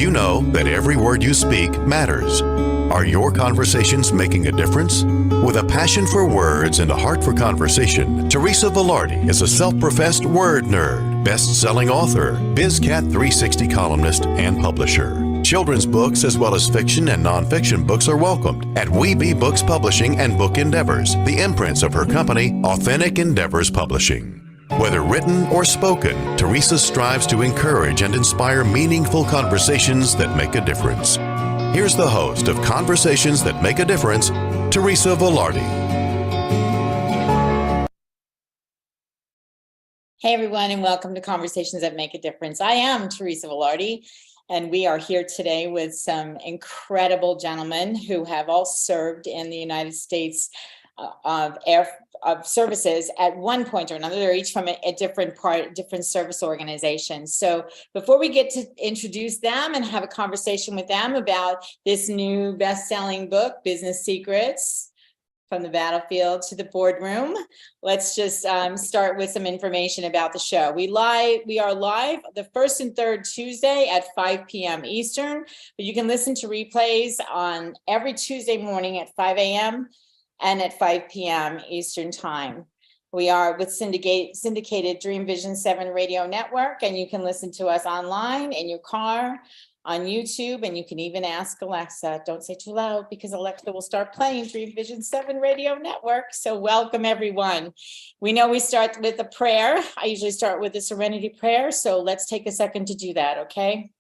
Did you know that every word you speak matters? Are your conversations making a difference? With a passion for words and a heart for conversation, Teresa Velardi is a self-professed word nerd, best-selling author, BizCat 360 columnist, and publisher. Children's books as well as fiction and nonfiction books are welcomed at We Be Books Publishing and Book Endeavors, the imprints of her company, Authentic Endeavors Publishing. Whether written or spoken, Teresa strives to encourage and inspire meaningful conversations that make a difference. Here's the host of Conversations That Make a Difference, Teresa Velardi. Hey everyone, and welcome to Conversations That Make a Difference. I am Teresa Velardi, and we are here today with some incredible gentlemen who have all served in the United States of services at one point or another. They're each from a different service organization. So before we get to introduce them and have a conversation with them about this new best-selling book, Business Secrets, From the Battlefield to the Boardroom, let's just start with some information about the show. We are live the first and third Tuesday at 5 p.m. Eastern, but you can listen to replays on every Tuesday morning at 5 a.m. and at 5 p.m. Eastern Time. We are with syndicated Dream Vision 7 radio network, and you can listen to us online, in your car, on YouTube, and you can even ask Alexa. Don't say too loud because Alexa will start playing Dream Vision 7 radio network. So welcome everyone. We know we start with a prayer. I usually start with a serenity prayer, so let's take a second to do that, okay?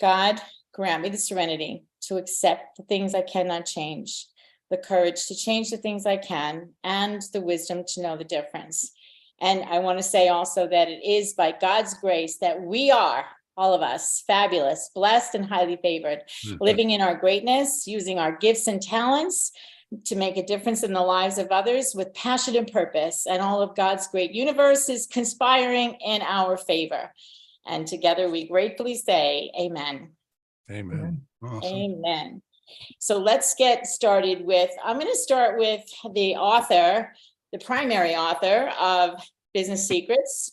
God, grant me the serenity to accept the things I cannot change, the courage to change the things I can, and the wisdom to know the difference. And I want to say also that it is by God's grace that we are, all of us, fabulous, blessed, and highly favored, living in our greatness, using our gifts and talents to make a difference in the lives of others with passion and purpose. And all of God's great universe is conspiring in our favor. And together we gratefully say, amen. Amen. Awesome. Amen. So let's get started with, I'm going to start with the author, the primary author of Business Secrets.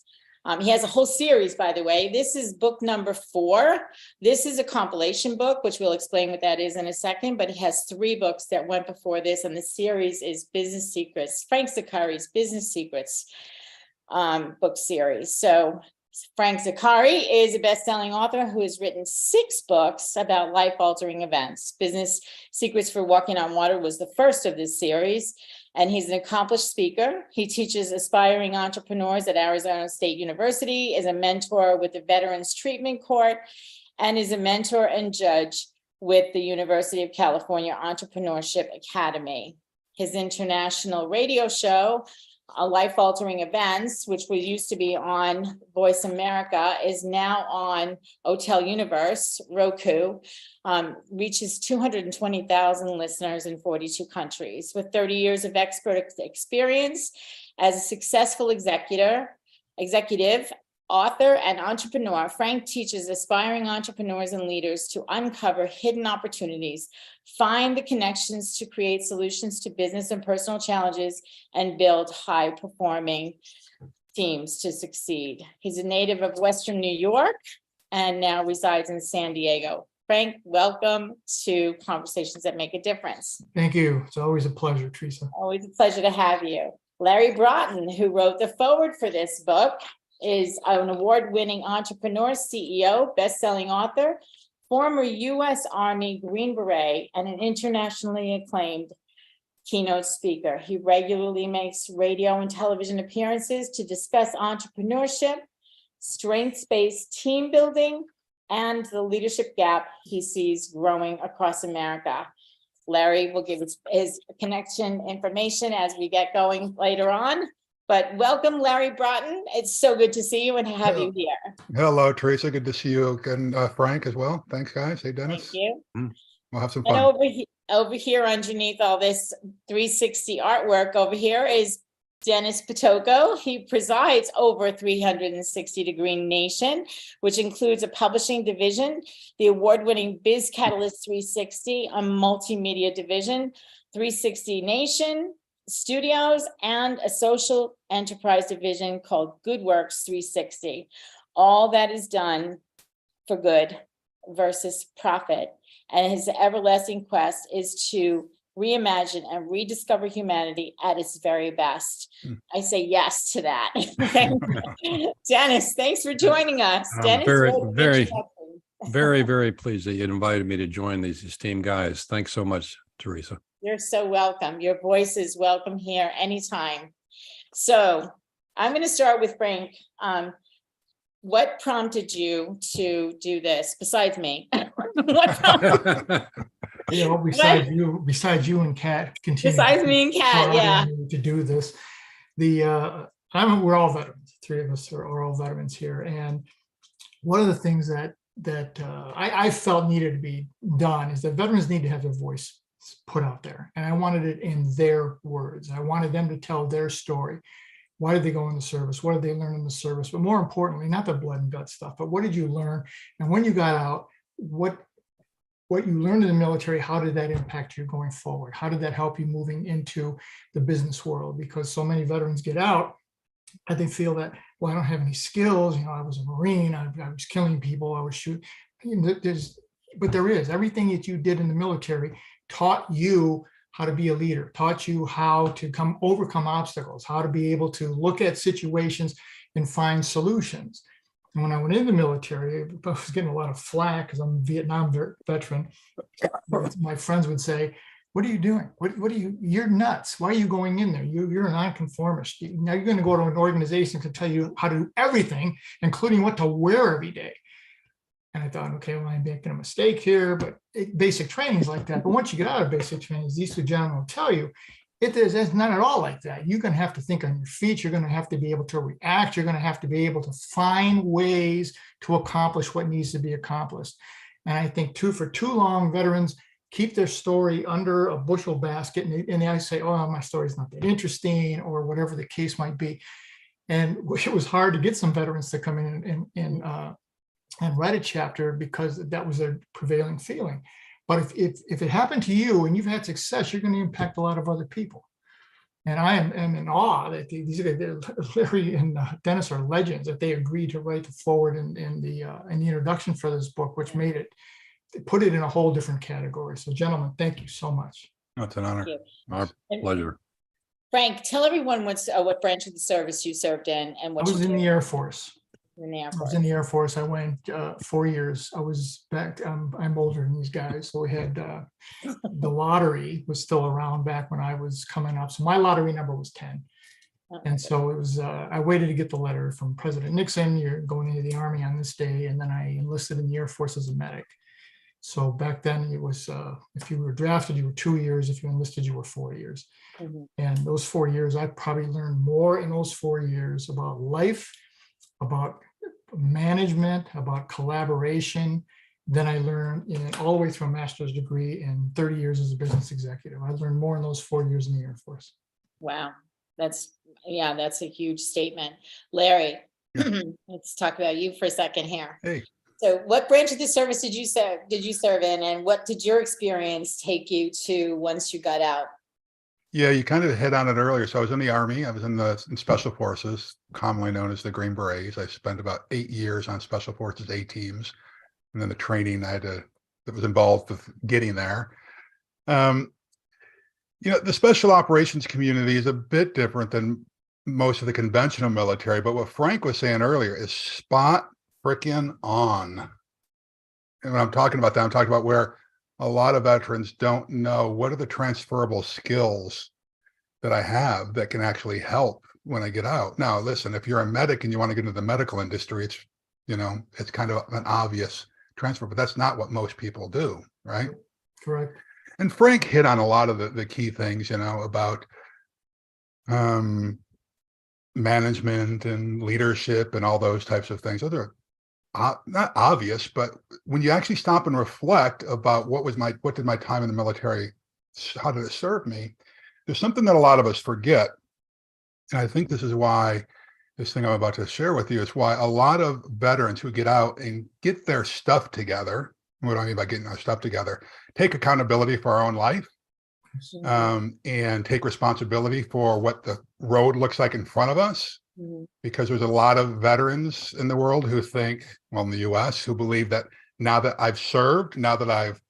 He has a whole series, by the way. This is book number 4. This is a compilation book, which we'll explain what that is in a second, but he has 3 books that went before this, and the series is Business Secrets, Frank Zaccari's Business Secrets book series. So Frank Zaccari is a best-selling author who has written 6 books about life-altering events. Business Secrets for Walking on Water was the first of this series, and he's an accomplished speaker. He teaches aspiring entrepreneurs at ArizonaState University, is a mentor with the Veterans Treatment Court, and is a mentor and judge with the University of California Entrepreneurship Academy. His international radio show, Life-Altering Events, which used to be on Voice America, is now on Hotel Universe, Roku, reaches 220,000 listeners in 42 countries. With 30 years of expert experience as a successful executive, author, and entrepreneur, Frank teaches aspiring entrepreneurs and leaders to uncover hidden opportunities, find the connections to create solutions to business and personal challenges, and build high-performing teams to succeed. He's a native of Western New York and now resides in San Diego. Frank, welcome to Conversations That Make a Difference. Thank you. It's always a pleasure, Teresa. Always a pleasure to have you. Larry Broughton, who wrote the foreword for this book, is an award-winning entrepreneur, CEO, best-selling author, former U.S. Army Green Beret, and an internationally acclaimed keynote speaker. He regularly makes radio and television appearances to discuss entrepreneurship, strengths-based team building, and the leadership gap he sees growing across America. Larry will give his connection information as we get going later on. But welcome, Larry Broughton. It's so good to see you and have you here. Hello, Teresa. Good to see you, and Frank as well. Thanks, guys. Hey, Dennis. Thank you. We'll have some fun. And over here, underneath all this 360 artwork over here is Dennis Pitocco. He presides over 360 Degree Nation, which includes a publishing division, the award-winning Biz Catalyst 360, a multimedia division, 360 Nation Studios, and a social enterprise division called Good Works 360. All that is done for good, versus profit. And his everlasting quest is to reimagine and rediscover humanity at its very best. I say yes to that. Dennis, thanks for joining us. Dennis, very, very pleased that you invited me to join these esteemed guys. Thanks so much, Teresa. You're so welcome. Your voice is welcome here anytime. So I'm going to start with Frank. What prompted you to do this besides me? What prompted besides you and Kat, besides me and Kat, yeah, to do this. We're all veterans. Three of us are all veterans here, and one of the things that I felt needed to be done is that veterans need to have their voice put out there, and I wanted it in their words. I wanted them to tell their story. Why did they go in the service? What did they learn in the service? But more importantly, not the blood and gut stuff, but what did you learn? And when you got out, what you learned in the military, how did that impact you going forward? How did that help you moving into the business world? Because so many veterans get out and they feel that, well, I don't have any skills. I was a Marine, I was killing people, I was shooting. But there is. Everything that you did in the military taught you how to be a leader, taught you how to overcome obstacles, how to be able to look at situations and find solutions. And when I went in the military, I was getting a lot of flack because I'm a Vietnam veteran. My friends would say, "What are you doing? What are you're nuts. Why are you going in there? You're a nonconformist. Now you're going to go to an organization to tell you how to do everything, including what to wear every day." And I thought, okay, well, I'm making a mistake here, but basic training is like that. But once you get out of basic training, these two gentlemen will tell you, it's not at all like that. You're going to have to think on your feet. You're going to have to be able to react. You're going to have to be able to find ways to accomplish what needs to be accomplished. And I think for too long, veterans keep their story under a bushel basket, and they say, "Oh, my story's not that interesting," or whatever the case might be. And it was hard to get some veterans to come in and write a chapter because that was their prevailing feeling. But if it happened to you and you've had success, you're going to impact a lot of other people. And I am in awe that Larry and Dennis are legends, that they agreed to write the forward in the introduction for this book, which put it in a whole different category. So gentlemen, thank you so much. That's an honor. Our pleasure. Frank, tell everyone what branch of the service you served in and what I was in the Air Force. I was in the Air Force. I went 4 years. I was back. I'm older than these guys. So we had the lottery was still around back when I was coming up. So my lottery number was 10. And so it was, I waited to get the letter from President Nixon, "You're going into the Army on this day." And then I enlisted in the Air Force as a medic. So back then it was, if you were drafted, you were 2 years. If you enlisted, you were 4 years. And those 4 years, I probably learned more in those 4 years about life, about management, about collaboration, than I learned all the way through a master's degree and 30 years as a business executive. I learned more in those 4 years in the Air Force. Wow. That's a huge statement. Larry, let's talk about you for a second here. Hey. So what branch of the service did you serve in, and what did your experience take you to once you got out? Yeah, you kind of hit on it earlier. So I was in the Army. I was in Special Forces, commonly known as the Green Berets. I spent about 8 years on Special Forces A teams, and then the training that was involved with getting there. The special operations community is a bit different than most of the conventional military. But what Frank was saying earlier is spot frickin' on. And when I'm talking about that, I'm talking about where a lot of veterans don't know what are the transferable skills that I have that can actually help when I get out. Now, listen, if you're a medic and you want to get into the medical industry, it's kind of an obvious transfer, but that's not what most people do, right? Correct. And Frank hit on a lot of the key things, about management and leadership and all those types of things. Those are not obvious, but when you actually stop and reflect about what did my time in the military, how did it serve me? There's something that a lot of us forget. And I think this is why this thing I'm about to share with you is why a lot of veterans who get out and get their stuff together, what do I mean by getting our stuff together? Take accountability for our own life, and take responsibility for what the road looks like in front of us. Because there's a lot of veterans in the world who think, well, in the US, who believe that now that I've served, now that I've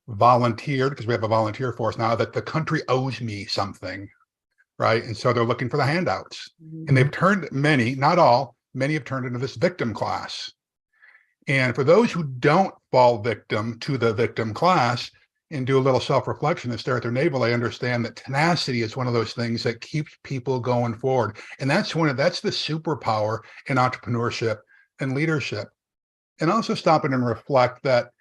volunteered, because we have a volunteer force now, that the country owes me something, right? And so they're looking for the handouts. And they've turned many, not all, many have turned into this victim class. And for those who don't fall victim to the victim class and do a little self-reflection and stare at their navel, they understand that tenacity is one of those things that keeps people going forward. And that's the superpower in entrepreneurship and leadership. And also stopping and reflect that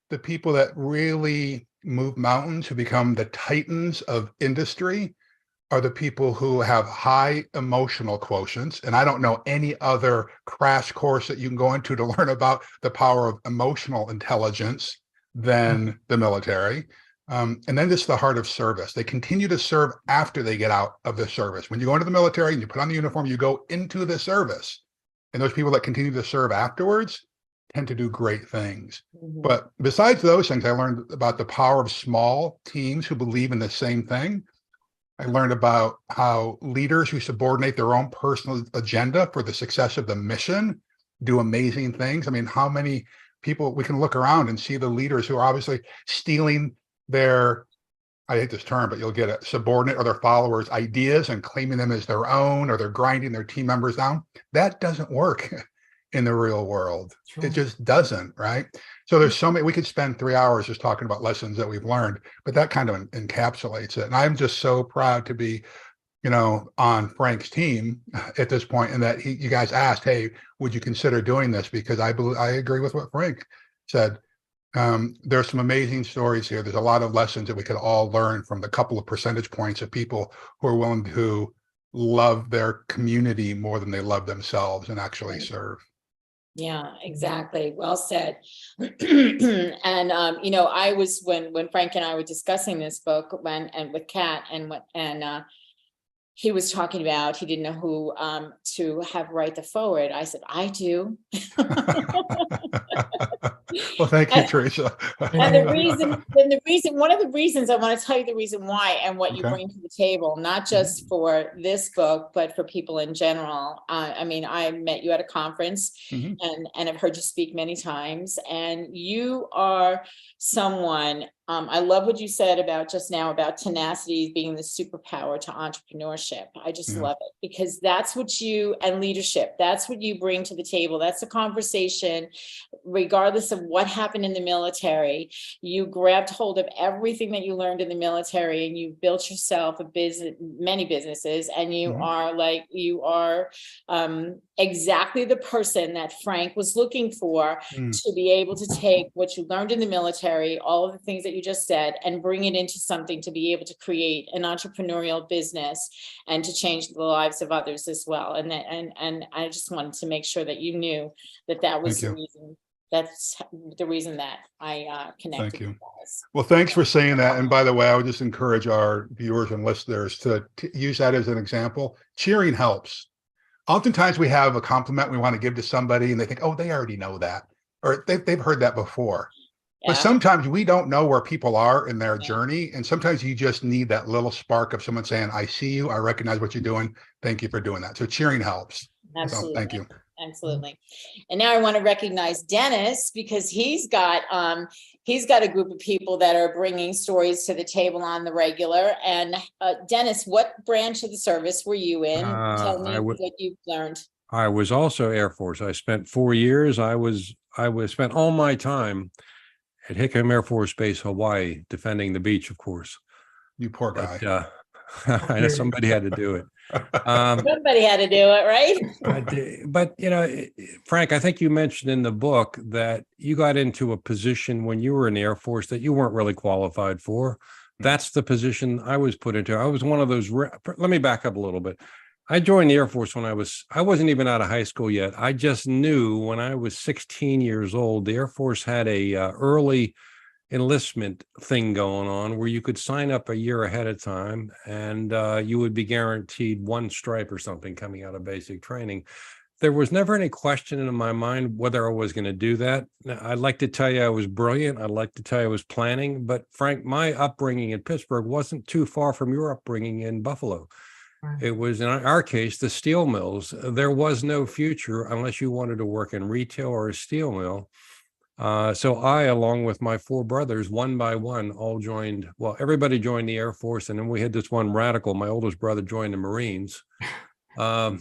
the people that really move mountains, who become the titans of industry, are the people who have high emotional quotients. And I don't know any other crash course that you can go into to learn about the power of emotional intelligence than the military. And then just the heart of service. They continue to serve after they get out of the service. When you go into the military and you put on the uniform, you go into the service. And those people that continue to serve afterwards tend to do great things. But besides those things, I learned about the power of small teams who believe in the same thing. I learned about how leaders who subordinate their own personal agenda for the success of the mission do amazing things. I mean, how many people we can look around and see the leaders who are obviously stealing their, I hate this term, but you'll get it, subordinate or their followers' ideas and claiming them as their own, or they're grinding their team members down. That doesn't work in the real world. It just doesn't, right? So there's so many, we could spend 3 hours just talking about lessons that we've learned, but that kind of encapsulates it. And I'm just so proud to be, on Frank's team at this point, and that you guys asked, hey, would you consider doing this? Because I agree with what Frank said. There's some amazing stories here. There's a lot of lessons that we could all learn from the couple of percentage points of people who are willing to love their community more than they love themselves and actually serve. Yeah, exactly. Well said. And I was when Frank and I were discussing this book with Kat and he was talking about he didn't know who to have write the foreword. I said, I do. Well, thank you, Teresa. And one of the reasons I want to tell you the reason why and what you bring to the table, not just for this book, but for people in general. I met you at a conference and have heard you speak many times, and you are someone, I love what you said about just now about tenacity being the superpower to entrepreneurship. I just love it, because that's what and leadership, that's what you bring to the table. That's a conversation, regardless of what happened in the military. You grabbed hold of everything that you learned in the military and you built yourself many businesses, and you are exactly the person that Frank was looking for to be able to take what you learned in the military, all of the things that you just said, and bring it into something to be able to create an entrepreneurial business and to change the lives of others as well. And I just wanted to make sure that you knew that was the reason. That's the reason that I connected. Thank you. with guys. Well, thanks for saying that. And by the way, I would just encourage our viewers and listeners to use that as an example. Cheering helps. Oftentimes we have a compliment we want to give to somebody and they think, oh, they already know that, or they've heard that before. Yeah. But sometimes we don't know where people are in their journey. And sometimes you just need that little spark of someone saying, I see you, I recognize what you're doing. Thank you for doing that. So cheering helps. Absolutely. So, thank you. Absolutely. And now I want to recognize Dennis, because he's got a group of people that are bringing stories to the table on the regular. And Dennis, what branch of the service were you in? Tell me what you've learned. I was also Air Force. I spent 4 years. I spent all my time at Hickam Air Force Base, Hawaii, defending the beach, of course. You poor guy. But, I know somebody had to do it. Somebody had to do it, right? But, Frank, I think you mentioned in the book that you got into a position when you were in the Air Force that you weren't really qualified for. That's the position I was put into. I was one of those. Let me back up a little bit. I joined the Air Force when I wasn't even out of high school yet. I just knew when I was 16 years old, the Air Force had a early enlistment thing going on where you could sign up a year ahead of time and you would be guaranteed one stripe or something coming out of basic training. There was never any question in my mind whether I was going to do that. Now, I'd like to tell you I was brilliant. I'd like to tell you I was planning, but Frank, my upbringing in Pittsburgh wasn't too far from your upbringing in Buffalo. It was, in our case, the steel mills. There was no future unless you wanted to work in retail or a steel mill. So I, along with my four brothers, one by one, all joined. Well, everybody joined the Air Force, and then we had this one radical. My oldest brother joined the Marines. In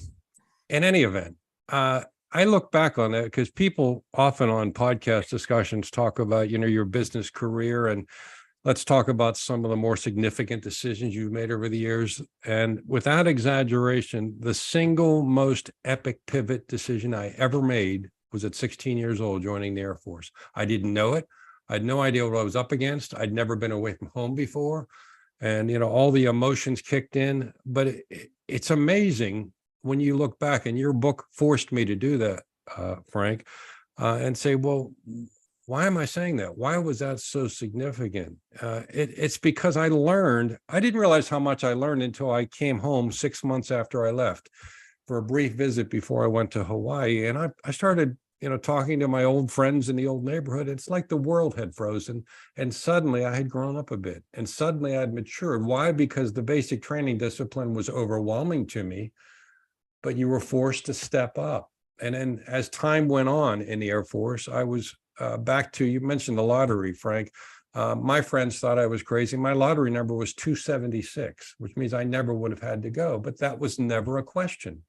any event, I look back on that because people often on podcast discussions talk about, your business career, and let's talk about some of the more significant decisions you've made over the years. And without exaggeration, the single most epic pivot decision I ever made was at 16 years old, joining the Air Force. I didn't know it. I had no idea what I was up against. I'd never been away from home before. And, all the emotions kicked in. But it's amazing when you look back, and your book forced me to do that, Frank, and say, well, why am I saying that? Why was that so significant? It's because I didn't realize how much I learned until I came home 6 months after I left for a brief visit before I went to Hawaii. And I started, talking to my old friends in the old neighborhood. It's like the world had frozen. And suddenly I had grown up a bit, and suddenly I'd matured. Why? Because the basic training discipline was overwhelming to me, but you were forced to step up. And then as time went on in the Air Force, I was back to, you mentioned the lottery, Frank. My friends thought I was crazy. My lottery number was 276, which means I never would have had to go, but that was never a question.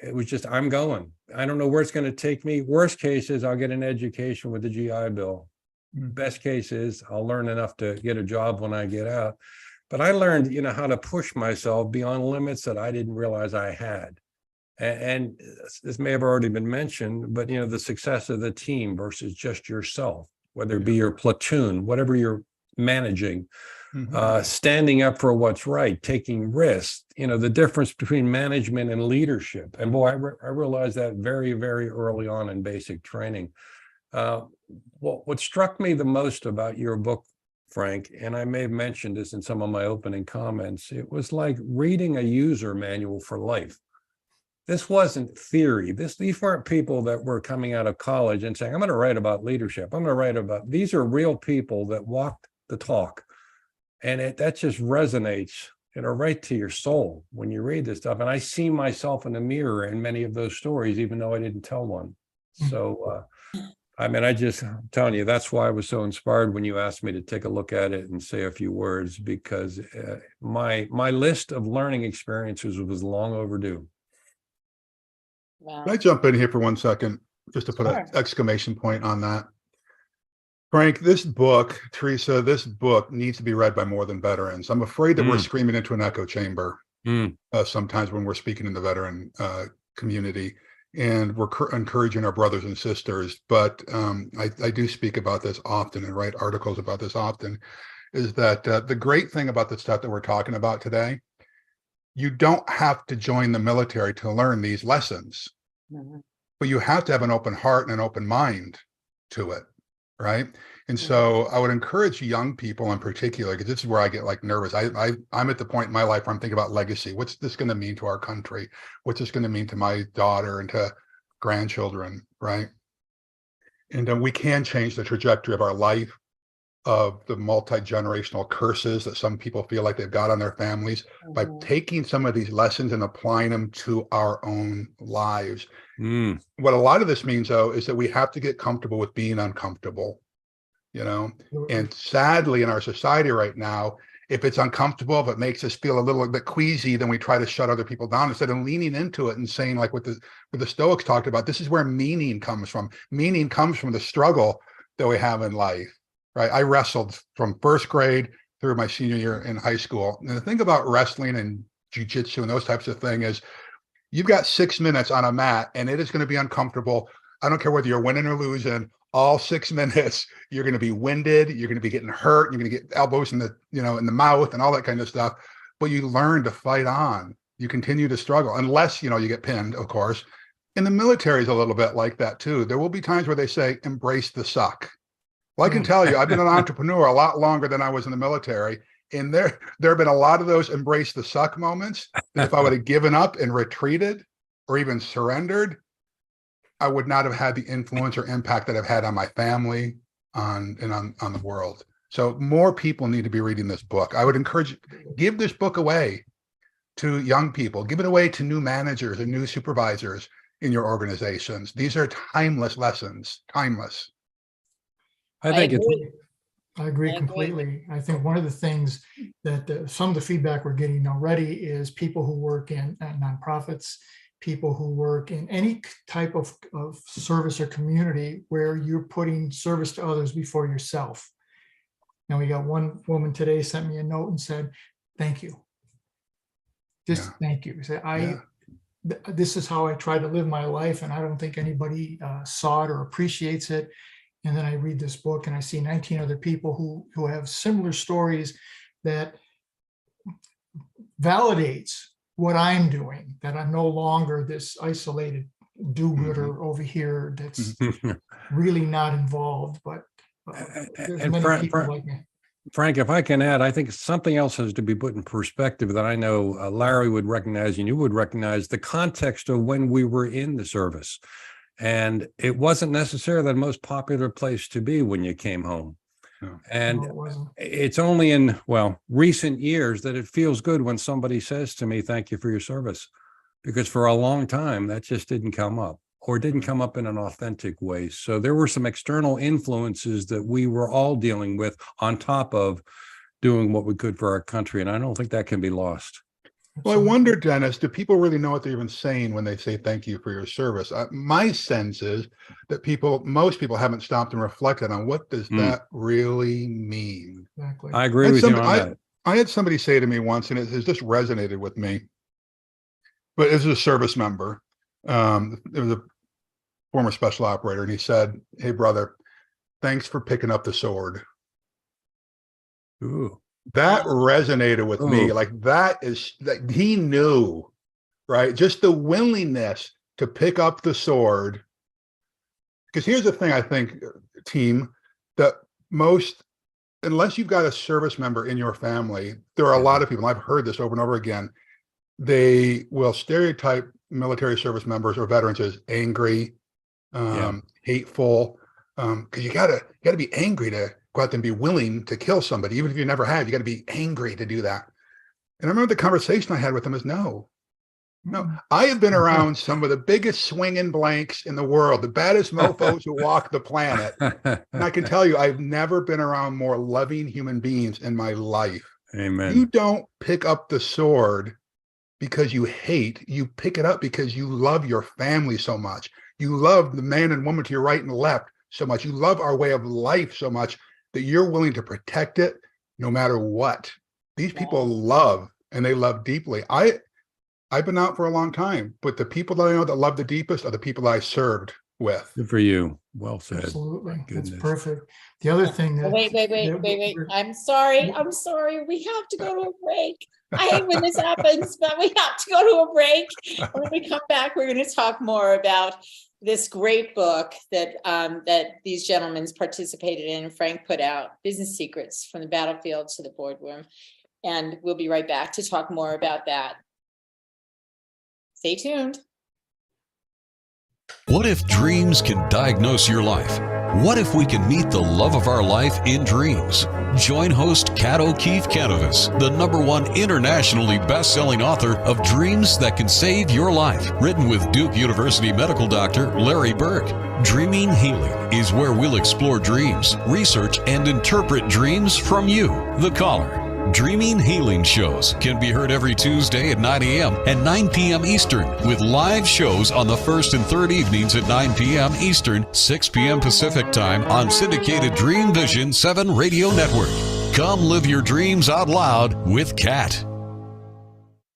It was just, I'm going. I don't know where it's going to take me. Worst case is I'll get an education with the GI Bill. Best case is I'll learn enough to get a job when I get out. But I learned, how to push myself beyond limits that I didn't realize I had. And this may have already been mentioned, but, the success of the team versus just yourself, whether it be your platoon, whatever you're managing, standing up for what's right, taking risks, the difference between management and leadership. And boy, I realized that very, very early on in basic training. What struck me the most about your book, Frank, and I may have mentioned this in some of my opening comments, it was like reading a user manual for life. This wasn't theory. These weren't people that were coming out of college and saying, I'm going to write about leadership. I'm going to write about, these are real people that walked the talk. And that just resonates, right to your soul when you read this stuff. And I see myself in the mirror in many of those stories, even though I didn't tell one. So, I'm telling you, that's why I was so inspired when you asked me to take a look at it and say a few words, because my list of learning experiences was long overdue. Wow. Can I jump in here for 1 second, just to put an exclamation point on that? Frank, this book, Teresa, this book needs to be read by more than veterans. I'm afraid that we're screaming into an echo chamber sometimes when we're speaking in the veteran community, and we're encouraging our brothers and sisters. But I do speak about this often and write articles about this often, is that the great thing about the stuff that we're talking about today, you don't have to join the military to learn these lessons, but you have to have an open heart and an open mind to it, right? And so I would encourage young people in particular, because this is where I get like nervous. I'm at the point in my life where I'm thinking about legacy. What's this going to mean to our country? What's this going to mean to my daughter and to grandchildren, right? And we can change the trajectory of our life, of the multi-generational curses that some people feel like they've got on their families by taking some of these lessons and applying them to our own lives. What a lot of this means, though, is that we have to get comfortable with being uncomfortable, and sadly in our society right now, if it's uncomfortable, if it makes us feel a little bit queasy, then we try to shut other people down instead of leaning into it and saying, like what the Stoics talked about, this is where meaning comes from. Meaning comes from the struggle that we have in life. Right. I wrestled from first grade through my senior year in high school. And the thing about wrestling and jujitsu and those types of things is you've got 6 minutes on a mat and it is going to be uncomfortable. I don't care whether you're winning or losing, all 6 minutes, you're going to be winded. You're going to be getting hurt. You're going to get elbows in the, in the mouth and all that kind of stuff. But you learn to fight on. You continue to struggle unless, you get pinned, of course. And the military is a little bit like that, too. There will be times where they say, embrace the suck. Well, I can tell you, I've been an entrepreneur a lot longer than I was in the military. And there have been a lot of those embrace the suck moments that if I would have given up and retreated or even surrendered, I would not have had the influence or impact that I've had on my family on the world. So more people need to be reading this book. I would encourage, give this book away to young people, give it away to new managers and new supervisors in your organizations. These are timeless lessons, timeless. I think it's, agree. I agree I agree. completely. I think one of the things that some of the feedback we're getting already is people who work in nonprofits, people who work in any type of service or community where you're putting service to others before yourself. Now, we got one woman today sent me a note and said, thank you. Just thank you. Say, this is how I try to live my life, and I don't think anybody saw it or appreciates it. And then I read this book and I see 19 other people who have similar stories that validates what I'm doing, that I'm no longer this isolated do-gooder over here that's really not involved, but there's and many people like me. Frank, if I can add, I think something else has to be put in perspective that I know Larry would recognize and you would recognize, the context of when we were in the service. And it wasn't necessarily the most popular place to be when you came home. No. And No, it wasn't. it's only in, recent years that it feels good when somebody says to me, thank you for your service. Because for a long time, that just didn't come up, or didn't come up in an authentic way. So there were some external influences that we were all dealing with on top of doing what we could for our country. And I don't think that can be lost. Well, I wonder, Dennis, do people really know what they're even saying when they say thank you for your service? My sense is that most people haven't stopped and reflected on what does that really mean. Exactly. I agree with you on that. I had somebody say to me once, and it has just resonated with me, but it was a service member. It was a former special operator, and he said, "Hey, brother, thanks for picking up the sword." Ooh. That resonated with me. Like, that is, like, he knew, right? Just the willingness to pick up the sword. Because here's the thing, I think, team, that unless you've got a service member in your family, there are a lot of people, and I've heard this over and over again, they will stereotype military service members or veterans as angry, hateful, because you gotta be angry to go out there and be willing to kill somebody. Even if you never have, you got to be angry to do that. And I remember the conversation I had with him is, no, I have been around some of the biggest swinging blanks in the world, the baddest mofos who walk the planet. And I can tell you, I've never been around more loving human beings in my life. Amen. You don't pick up the sword because you hate. You pick it up because you love your family so much. You love the man and woman to your right and left so much. You love our way of life so much that you're willing to protect it no matter what. These people love, and they love deeply. I've been out for a long time, but the people that I know that love the deepest are the people that I served with. Good for you. Well said. Absolutely. That's Goodness. perfect. The other thing that Wait. I'm sorry. We have to go to a break. I hate when this happens, but we have to go to a break. And when we come back, we're going to talk more about this great book that these gentlemen participated in and Frank put out, Business Secrets from the Battlefield to the Boardroom. And we'll be right back to talk more about that. Stay tuned. What if dreams can diagnose your life? What if we can meet the love of our life in dreams? Join host Kat O'Keefe Canavas, the #1 internationally best-selling author of Dreams That Can Save Your Life, written with Duke University medical doctor Larry Burke. Dreaming Healing is where we'll explore dreams, research, and interpret dreams from you, the caller. Dreaming Healing shows can be heard every Tuesday at 9 a.m. and 9 p.m. Eastern, with live shows on the first and third evenings at 9 p.m. Eastern, 6 p.m. Pacific Time on syndicated Dream Vision 7 Radio Network. Come live your dreams out loud with Kat.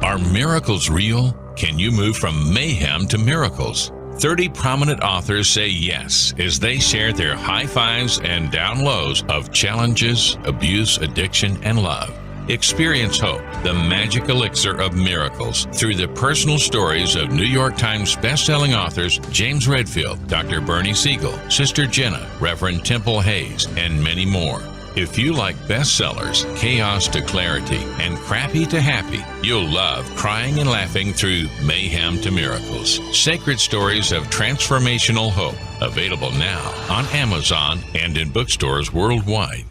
Are miracles real? Can you move from mayhem to miracles? 30 prominent authors say yes as they share their high fives and down lows of challenges, abuse, addiction, and love. Experience hope, the magic elixir of miracles, through the personal stories of New York Times bestselling authors James Redfield, Dr. Bernie Siegel, Sister Jenna, Reverend Temple Hayes, and many more. If you like bestsellers, chaos to clarity, and crappy to happy, you'll love crying and laughing through mayhem to miracles. Sacred stories of transformational hope. Available now on Amazon and in bookstores worldwide.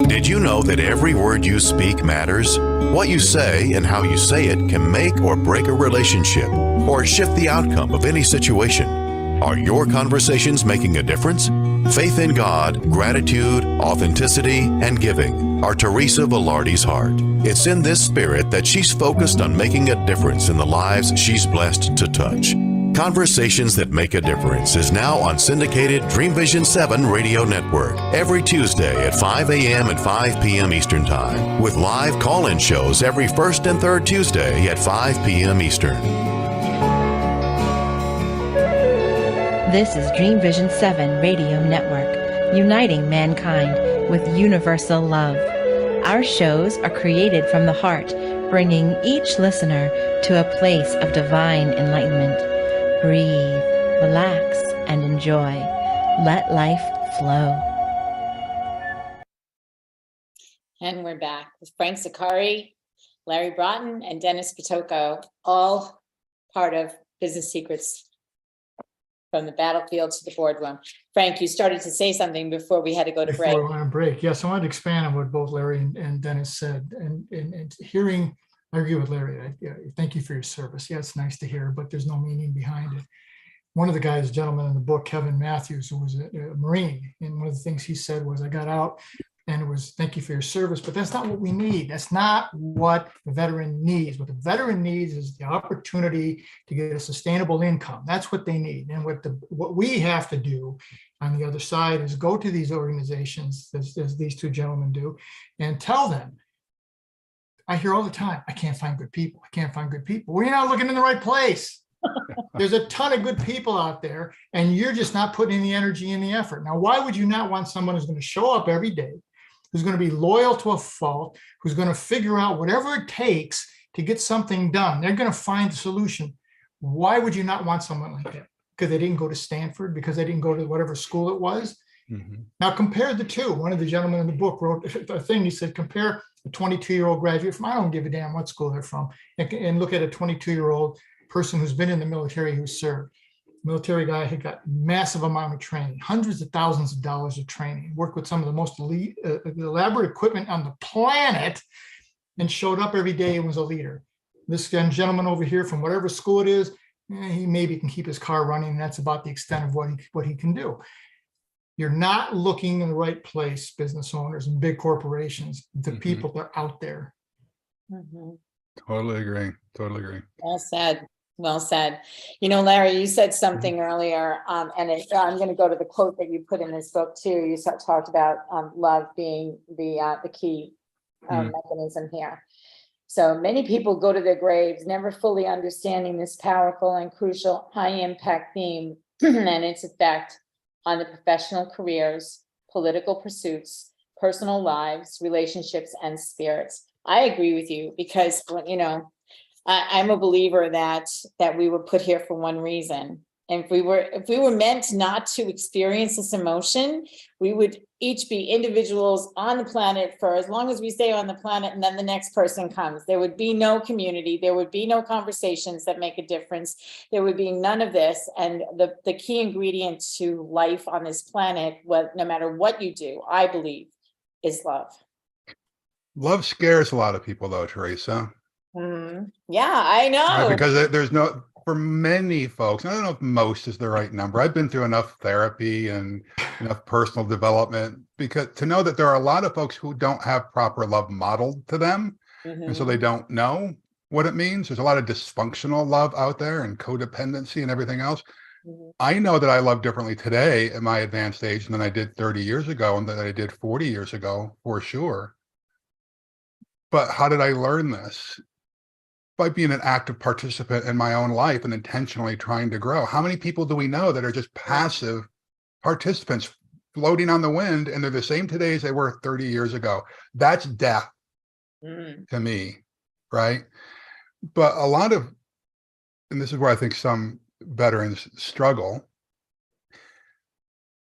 Did you know that every word you speak matters? What you say and how you say it can make or break a relationship or shift the outcome of any situation. Are your conversations making a difference? Faith in God, gratitude, authenticity, and giving are Teresa Velardi's heart. It's in this spirit that she's focused on making a difference in the lives she's blessed to touch. Conversations That Make a Difference is now on syndicated Dream Vision 7 radio network every Tuesday at 5 a.m. and 5 p.m. Eastern Time, with live call-in shows every first and third Tuesday at 5 p.m. Eastern. This is Dream Vision 7 Radio Network, uniting mankind with universal love. Our shows are created from the heart, bringing each listener to a place of divine enlightenment. Breathe, relax, and enjoy. Let life flow. And we're back with Frank Zaccari, Larry Broughton, and Dennis Pitocco, all part of Business Secrets from the battlefield to the boardroom. Frank, you started to say something before we had to go to break. Before we went on break, yes, I wanted to expand on what both Larry and Dennis said, and hearing, I agree with Larry. Thank you for your service. Yeah, it's nice to hear, but there's no meaning behind it. One of the guys, gentleman in the book, Kevin Matthews, who was a Marine, and one of the things he said was, I got out and it was, thank you for your service, but that's not what we need. That's not what the veteran needs. What the veteran needs is the opportunity to get a sustainable income. That's what they need. And what we have to do on the other side is go to these organizations, as these two gentlemen do, and tell them, I hear all the time, I can't find good people. I can't find good people. Well, you're not looking in the right place. There's a ton of good people out there, and you're just not putting in the energy and the effort. Now, why would you not want someone who's going to show up every day, who's going to be loyal to a fault, who's going to figure out whatever it takes to get something done? They're going to find the solution. Why would you not want someone like that? Because they didn't go to Stanford, because they didn't go to whatever school it was. Mm-hmm. Now, compare the two. One of the gentlemen in the book wrote a thing. He said, compare a 22-year-old graduate from, I don't give a damn what school they're from, and look at a 22-year-old person who's been in the military, who served. Military guy had got massive amount of training, hundreds of thousands of dollars of training, worked with some of the most elite, elaborate equipment on the planet, and showed up every day and was a leader. This gentleman over here from whatever school it is, he maybe can keep his car running, and that's about the extent of what he can do. You're not looking in the right place, business owners and big corporations, the people that are out there. Mm-hmm. Totally agree. Totally agree. Well said. Well said. You know, Larry, you said something earlier, and I'm going to go to the quote that you put in this book too. You talked about love being the key mechanism here. So many people go to their graves never fully understanding this powerful and crucial high-impact theme and its effect on the professional careers, political pursuits, personal lives, relationships, and spirits. I agree with you, because, you know, I'm a believer that we were put here for one reason. And if we were meant not to experience this emotion, we would each be individuals on the planet for as long as we stay on the planet, and then the next person comes. There would be no community. There would be no conversations that make a difference. There would be none of this. And the key ingredient to life on this planet, no matter what you do, I believe, is love. Love scares a lot of people, though, Teresa. Mm-hmm. Yeah, I know. Right, because there's no, for many folks, I don't know if most is the right number. I've been through enough therapy and enough personal development because to know that there are a lot of folks who don't have proper love modeled to them. And so they don't know what it means. There's a lot of dysfunctional love out there and codependency and everything else. I know that I love differently today at my advanced age than I did 30 years ago and that I did 40 years ago, for sure. But how did I learn this? By being an active participant in my own life and intentionally trying to grow. How many people do we know that are just passive participants floating on the wind, and they're the same today as they were 30 years ago? That's death to me, right? But a lot of, and this is where I think some veterans struggle,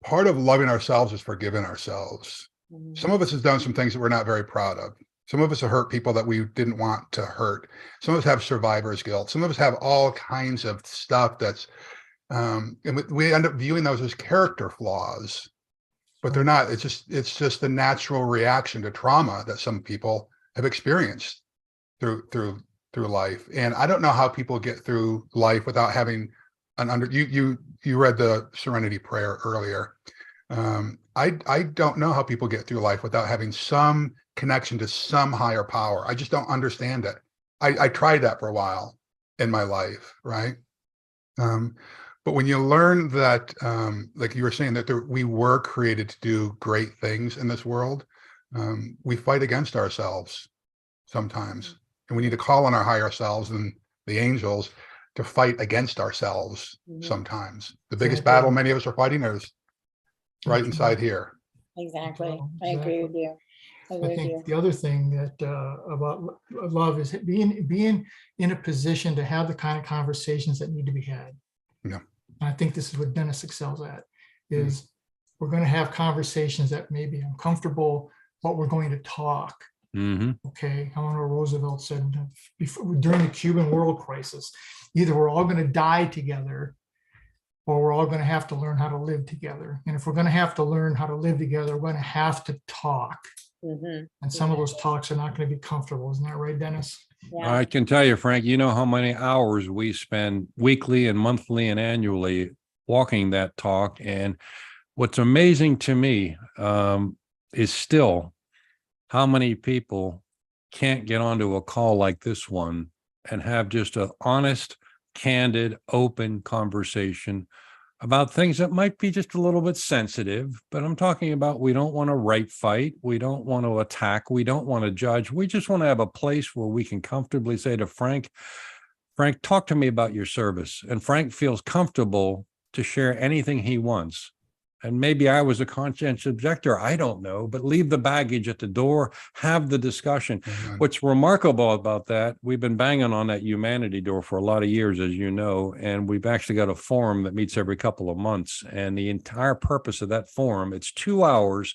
part of loving ourselves is forgiving ourselves. Some of us has done some things that we're not very proud of. Some of us have hurt people that we didn't want to hurt. Some of us have survivor's guilt. Some of us have all kinds of stuff that's, and we end up viewing those as character flaws, but they're not. It's just the natural reaction to trauma that some people have experienced through life. And I don't know how people get through life without having you read the Serenity Prayer earlier. I don't know how people get through life without having some connection to some higher power. I just don't understand it. I tried that for a while in my life, right? But when you learn that, like you were saying, that we were created to do great things in this world, we fight against ourselves sometimes. And we need to call on our higher selves and the angels to fight against ourselves sometimes. The biggest battle many of us are fighting is right inside here. Exactly. I agree with you. I think the other thing that about love is being in a position to have the kind of conversations that need to be had. Yeah. And I think this is what Dennis excels at, is we're going to have conversations that may be uncomfortable, but we're going to talk. Okay. Eleanor Roosevelt said during the Cuban World Crisis, either we're all going to die together or we're all going to have to learn how to live together. And if we're going to have to learn how to live together, we're going to have to talk. And some of those talks are not going to be comfortable. Isn't that right, Dennis? Yeah. I can tell you, Frank, you know how many hours we spend weekly and monthly and annually walking that talk. And what's amazing to me is still how many people can't get onto a call like this one and have just an honest, candid, open conversation about things that might be just a little bit sensitive. But I'm talking about, we don't want to right fight. We don't want to attack. We don't want to judge. We just want to have a place where we can comfortably say to Frank, talk to me about your service. And Frank feels comfortable to share anything he wants. And maybe I was a conscientious objector, I don't know, but leave the baggage at the door, have the discussion. What's remarkable about that, we've been banging on that humanity door for a lot of years, as you know, and we've actually got a forum that meets every couple of months. And the entire purpose of that forum, it's 2 hours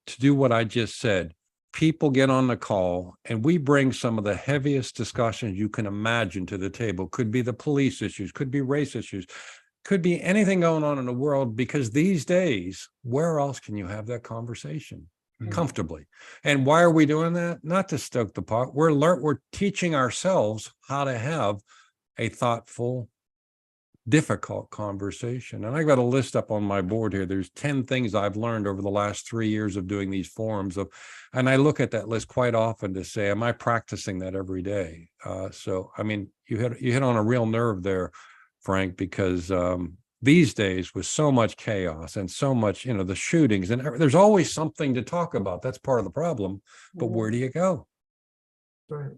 to do what I just said. People get on the call and we bring some of the heaviest discussions you can imagine to the table. Could be the police issues, could be race issues, could be anything going on in the world, because these days, where else can you have that conversation comfortably? And why are we doing that? Not to stoke the pot. We're teaching ourselves how to have a thoughtful, difficult conversation. And I got a list up on my board here. There's 10 things I've learned over the last 3 years of doing these forums and I look at that list quite often to say, am I practicing that every day? So, I mean, you hit on a real nerve there, Frank, because these days with so much chaos and so much, the shootings, and there's always something to talk about. That's part of the problem. But where do you go? Right.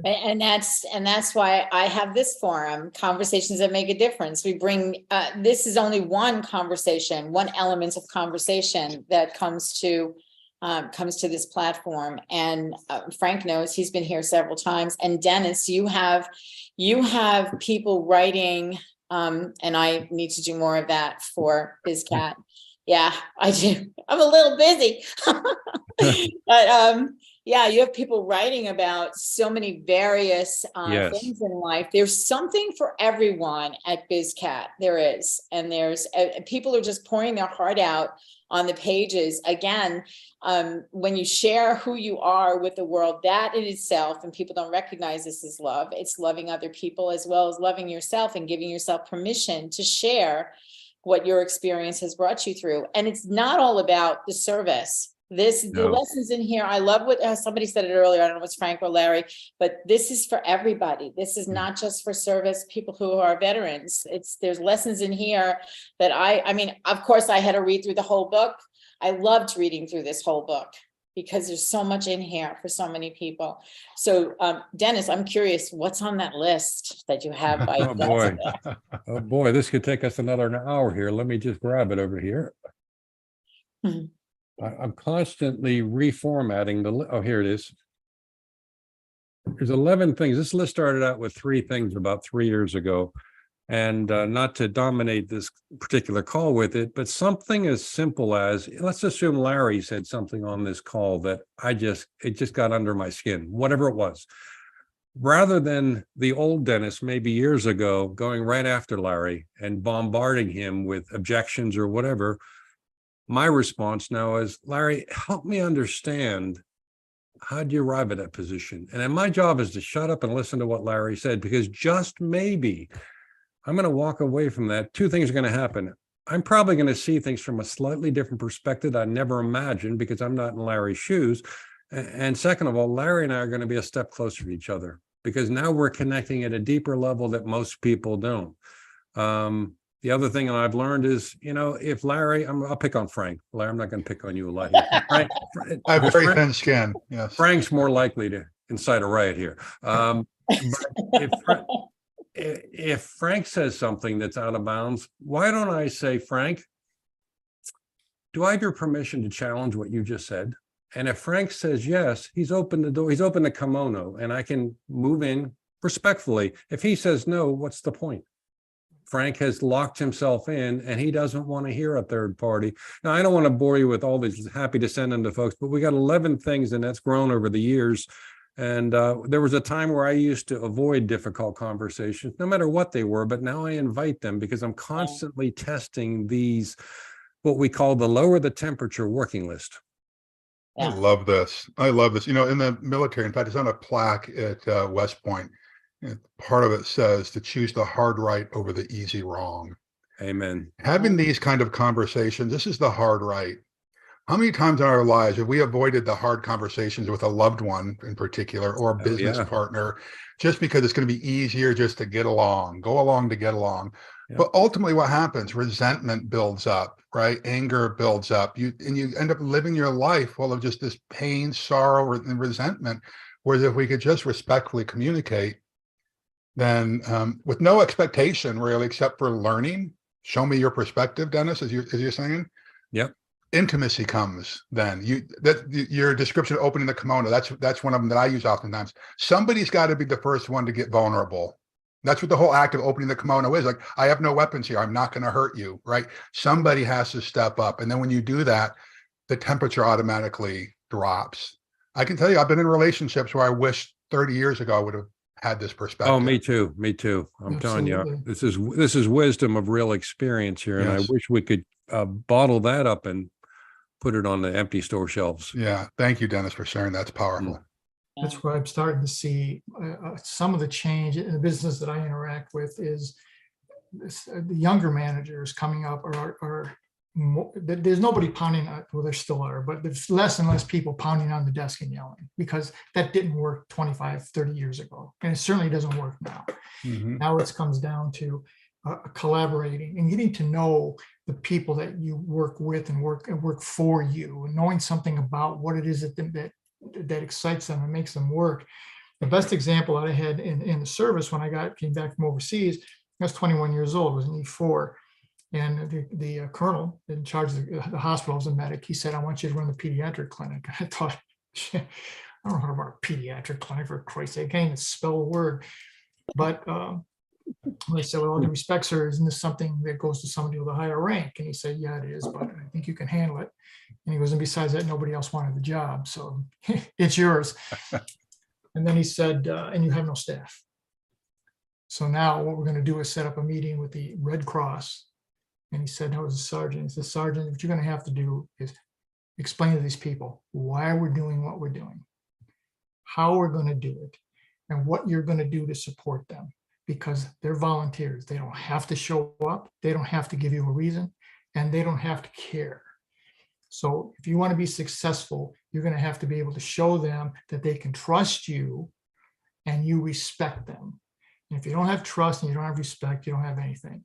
And that's why I have this forum, Conversations That Make a Difference. We bring, this is only one conversation, one element of conversation that comes to this platform. And Frank knows, he's been here several times. And Dennis, you have people writing, and I need to do more of that for BizCat. Yeah, I do. I'm a little busy, but yeah, you have people writing about so many various things in life. There's something for everyone at BizCat. There is, and there's people are just pouring their heart out on the pages. Again, when you share who you are with the world, that in itself, and people don't recognize this as love, it's loving other people as well as loving yourself and giving yourself permission to share what your experience has brought you through. And it's not all about the service. The lessons in here, I love what somebody said it earlier, I don't know if it's Frank or Larry, but this is for everybody. This is not just for service people who are veterans. There's lessons in here that I mean, of course I had to read through the whole book. I loved reading through this whole book because there's so much in here for so many people. So Dennis, I'm curious, what's on that list that you have? Oh boy, this could take us another hour here. Let me just grab it over here. I'm constantly reformatting here it is. There's 11 things. This list started out with 3 things about 3 years ago. And not to dominate this particular call with it, but something as simple as, let's assume Larry said something on this call that it just got under my skin, whatever it was. Rather than the old Dennis, maybe years ago, going right after Larry and bombarding him with objections or whatever, my response now is, Larry, help me understand, how did you arrive at that position? And then my job is to shut up and listen to what Larry said, because just maybe I'm going to walk away from that. 2 things are going to happen. I'm probably going to see things from a slightly different perspective I never imagined because I'm not in Larry's shoes. And second of all, Larry and I are going to be a step closer to each other because now we're connecting at a deeper level that most people don't. The other thing I've learned is, if Larry, I'll pick on Frank. Larry, I'm not going to pick on you a lot here. Frank, I have very thin skin. Yes. Frank's more likely to incite a riot here. But if Frank says something that's out of bounds, why don't I say, Frank, do I have your permission to challenge what you just said? And if Frank says yes, he's opened the door, he's opened the kimono, and I can move in respectfully. If he says no, what's the point? Frank has locked himself in and he doesn't want to hear a third party. Now, I don't want to bore you with all these, happy to send them to folks, but we got 11 things and that's grown over the years. And there was a time where I used to avoid difficult conversations, no matter what they were, but now I invite them because I'm constantly testing these, what we call the lower the temperature working list. I love this. I love this. In the military, in fact, it's on a plaque at West Point. And part of it says to choose the hard right over the easy wrong. Amen. Having these kind of conversations, this is the hard right. How many times in our lives have we avoided the hard conversations with a loved one in particular or a business partner just because it's going to be easier just to get along, go along to get along. Yep. But ultimately what happens, resentment builds up, right? Anger builds up. You end up living your life full of just this pain, sorrow, and resentment. Whereas if we could just respectfully communicate, then with no expectation really, except for learning, show me your perspective, Dennis, as you're saying. Yep. Intimacy comes then. Your description of opening the kimono, that's one of them that I use oftentimes. Somebody's got to be the first one to get vulnerable. That's what the whole act of opening the kimono is. Like, I have no weapons here. I'm not going to hurt you, right? Somebody has to step up. And then when you do that, the temperature automatically drops. I can tell you, I've been in relationships where I wish 30 years ago I would have had this perspective. Oh, me too. Me too. I'm telling you, this is wisdom of real experience here. And I wish we could bottle that up and put it on the empty store shelves. Yeah. Thank you, Dennis, for sharing. That's powerful. That's where I'm starting to see some of the change in the business that I interact with is the younger managers coming up are more, there's nobody pounding, well, there still are, but there's less and less people pounding on the desk and yelling because that didn't work 25, 30 years ago. And it certainly doesn't work now. Mm-hmm. Now it comes down to collaborating and getting to know the people that you work with and work for you, and knowing something about what it is that excites them and makes them work. The best example I had in the service when I came back from overseas, I was 21 years old, was in E4. And the colonel in charge of the hospital was a medic. He said, I want you to run the pediatric clinic. I thought, I don't know how to run a pediatric clinic, for Christ's sake. I can't even spell a word. But they said, well, all due respect, sir, isn't this something that goes to somebody with a higher rank? And he said, yeah, it is, but I think you can handle it. And he goes, and besides that, nobody else wanted the job. So it's yours. And then he said, and you have no staff. So now what we're going to do is set up a meeting with the Red Cross. And he said, no, it was a sergeant. He said, Sergeant, what you're going to have to do is explain to these people why we're doing what we're doing, how we're going to do it, and what you're going to do to support them, because they're volunteers. They don't have to show up. They don't have to give you a reason, and they don't have to care. So if you want to be successful, you're going to have to be able to show them that they can trust you and you respect them. And if you don't have trust and you don't have respect, you don't have anything.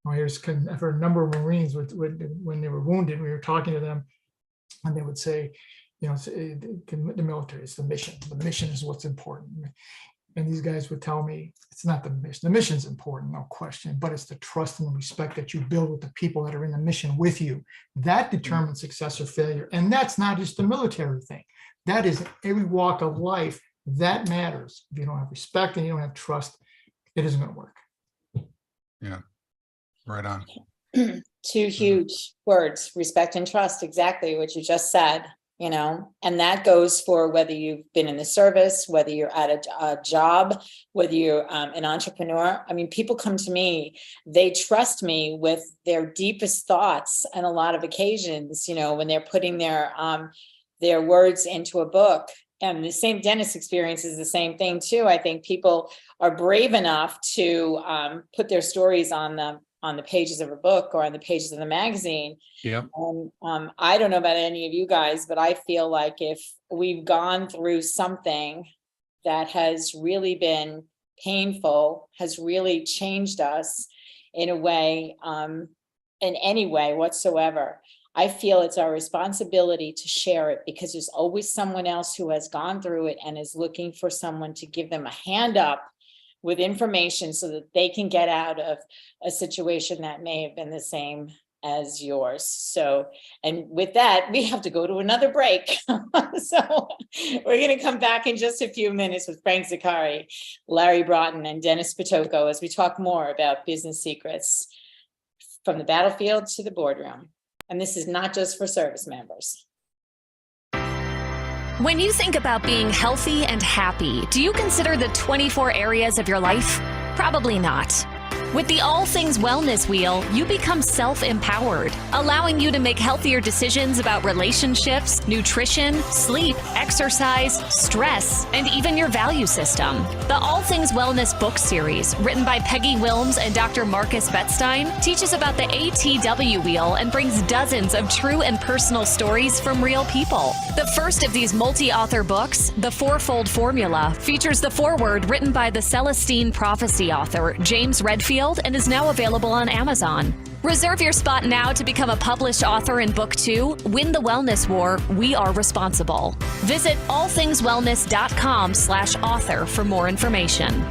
Well, I've heard a number of Marines when they were wounded, we were talking to them and they would say, the military, it's the mission. The mission is what's important. And these guys would tell me, it's not the mission. The mission's important, no question, but it's the trust and the respect that you build with the people that are in the mission with you. That determines success or failure. And that's not just a military thing. That is every walk of life. That matters. If you don't have respect and you don't have trust, it isn't going to work. Yeah. Right on. Two huge words, respect and trust, exactly what you just said, and that goes for whether you've been in the service, whether you're at a job, whether you're an entrepreneur. I mean, people come to me, they trust me with their deepest thoughts on a lot of occasions, when they're putting their words into a book. And the same Dennis experience is the same thing too. I think people are brave enough to put their stories on on the pages of a book or on the pages of the magazine. Yep. I don't know about any of you guys, but I feel like if we've gone through something that has really been painful, has really changed us in a way, in any way whatsoever, I feel it's our responsibility to share it, because there's always someone else who has gone through it and is looking for someone to give them a hand up with information so that they can get out of a situation that may have been the same as yours. So, and with that, we have to go to another break. So we're going to come back in just a few minutes with Frank Zaccari, Larry Broughton, and Dennis Pitocco as we talk more about business secrets from the battlefield to the boardroom. And this is not just for service members. When you think about being healthy and happy, do you consider the 24 areas of your life? Probably not. With the All Things Wellness Wheel, you become self-empowered, allowing you to make healthier decisions about relationships, nutrition, sleep, exercise, stress, and even your value system. The All Things Wellness book series, written by Peggy Wilms and Dr. Marcus Bettstein, teaches about the ATW wheel and brings dozens of true and personal stories from real people. The first of these multi-author books, The Fourfold Formula, features the foreword written by the Celestine Prophecy author, James Redfield, and is now available on Amazon. Reserve your spot now to become a published author in Book 2, Win the Wellness War, We Are Responsible. Visit allthingswellness.com/author for more information.